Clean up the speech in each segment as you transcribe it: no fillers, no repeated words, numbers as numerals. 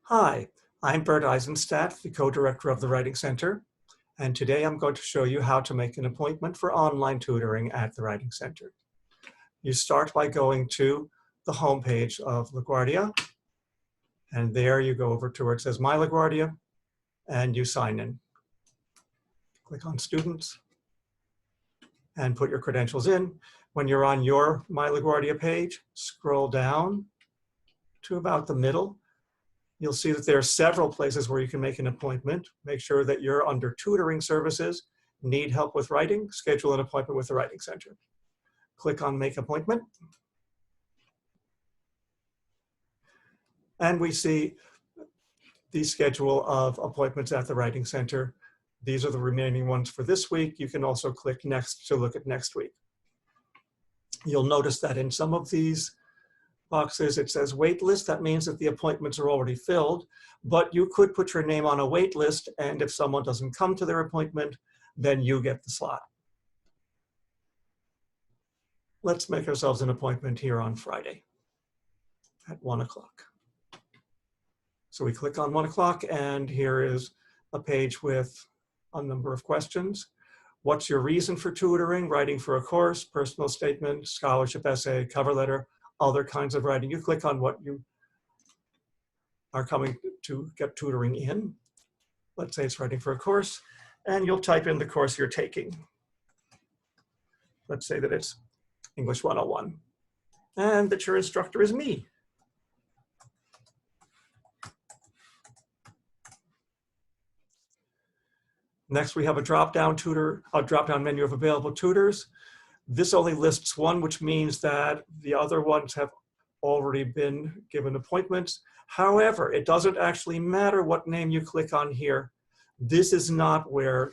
Hi, I'm Bert Eisenstadt, the co-director of the Writing Center, and today I'm going to show you how to make an appointment for online tutoring at the Writing Center. You start by going to the homepage of LaGuardia, and there you go over to where it says My LaGuardia, and you sign in. Click on Students, and put your credentials in. When you're on your My LaGuardia page, scroll down to about the middle. You'll see that there are several places where you can make an appointment. Make sure that you're under tutoring services, need help with writing, schedule an appointment with the Writing Center. Click on Make Appointment. And we see the schedule of appointments at the Writing Center. These are the remaining ones for this week. You can also click Next to look at next week. You'll notice that in some of these boxes, it says wait list. That means that the appointments are already filled, but you could put your name on a wait list, and if someone doesn't come to their appointment, then you get the slot. Let's make ourselves an appointment here on Friday at 1 o'clock. So we click on 1 o'clock, and here is a page with a number of questions. What's your reason for tutoring? Writing for a course, personal statement, scholarship essay, cover letter, other kinds of writing. You click on what you are coming to get tutoring in. Let's say it's writing for a course, and you'll type in the course you're taking. Let's say that it's English 101, and that your instructor is me. Next, we have a drop-down menu of available tutors. This only lists one, which means that the other ones have already been given appointments. However, it doesn't actually matter what name you click on here. This is not where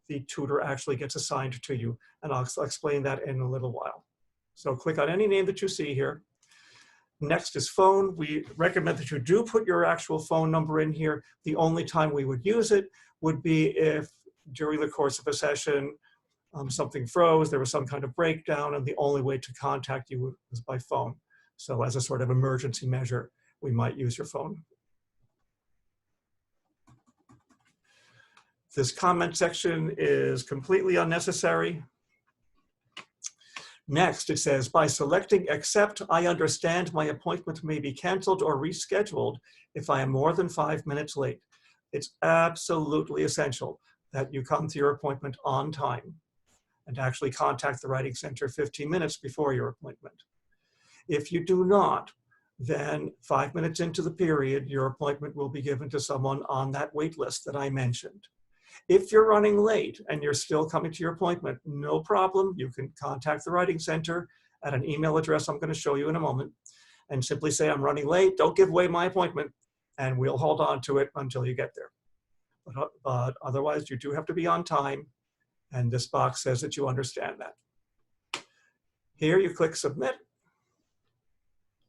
the tutor actually gets assigned to you, and I'll explain that in a little while. So click on any name that you see here. Next is phone. We recommend that you do put your actual phone number in here. The only time we would use it would be if during the course of a session, something froze, there was some kind of breakdown, and the only way to contact you was by phone. So as a sort of emergency measure, we might use your phone. This comment section is completely unnecessary. Next, it says, by selecting accept, I understand my appointment may be canceled or rescheduled if I am more than 5 minutes late. It's absolutely essential that you come to your appointment on time and actually contact the Writing Center 15 minutes before your appointment. If you do not, then 5 minutes into the period, your appointment will be given to someone on that wait list that I mentioned. If you're running late and you're still coming to your appointment, no problem. You can contact the Writing Center at an email address I'm going to show you in a moment, and simply say, I'm running late, don't give away my appointment, and we'll hold on to it until you get there. But otherwise, you do have to be on time, and this box says that you understand that. Here you click submit,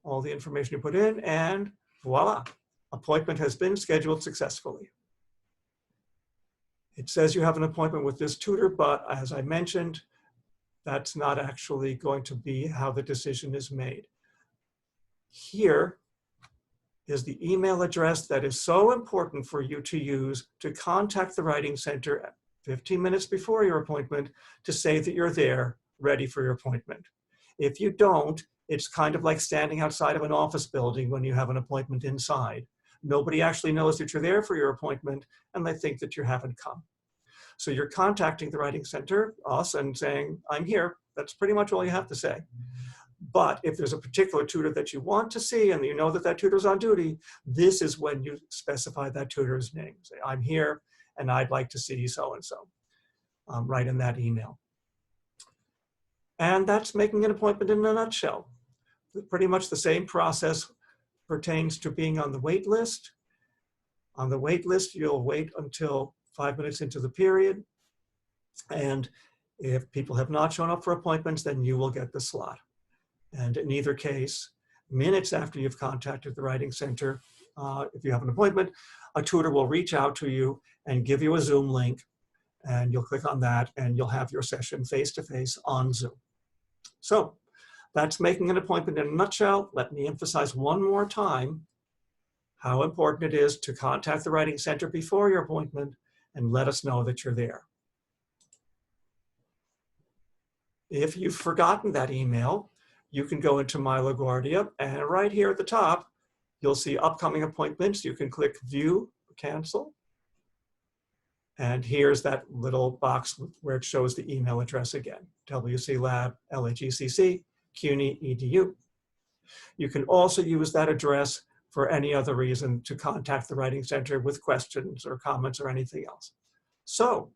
all the information you put in, and voila, appointment has been scheduled successfully. It says you have an appointment with this tutor, but as I mentioned, that's not actually going to be how the decision is made. Here is the email address that is so important for you to use to contact the Writing Center 15 minutes before your appointment to say that you're there, ready for your appointment. If you don't, it's kind of like standing outside of an office building when you have an appointment inside. Nobody actually knows that you're there for your appointment, and they think that you haven't come. So you're contacting the Writing Center, us, and saying, I'm here. That's pretty much all you have to say. But if there's a particular tutor that you want to see and you know that that tutor's on duty, this is when you specify that tutor's name. Say, I'm here and I'd like to see so-and-so. Right in that email. And that's making an appointment in a nutshell. Pretty much the same process pertains to being on the wait list. On the wait list, you'll wait until 5 minutes into the period. And if people have not shown up for appointments, then you will get the slot. And in either case, minutes after you've contacted the Writing Center, if you have an appointment, a tutor will reach out to you and give you a Zoom link, and you'll click on that and you'll have your session face-to-face on Zoom. So that's making an appointment in a nutshell. Let me emphasize one more time how important it is to contact the Writing Center before your appointment and let us know that you're there. If you've forgotten that email, you can go into My LaGuardia, and right here at the top, you'll see upcoming appointments. You can click View, Cancel. And here's that little box where it shows the email address again, WCLab, LAGCC, CUNY, EDU. You can also use that address for any other reason to contact the Writing Center with questions or comments or anything else. So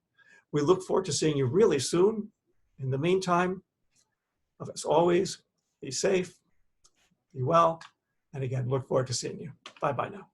we look forward to seeing you really soon. In the meantime, as always, be safe, be well, and again, look forward to seeing you. Bye-bye now.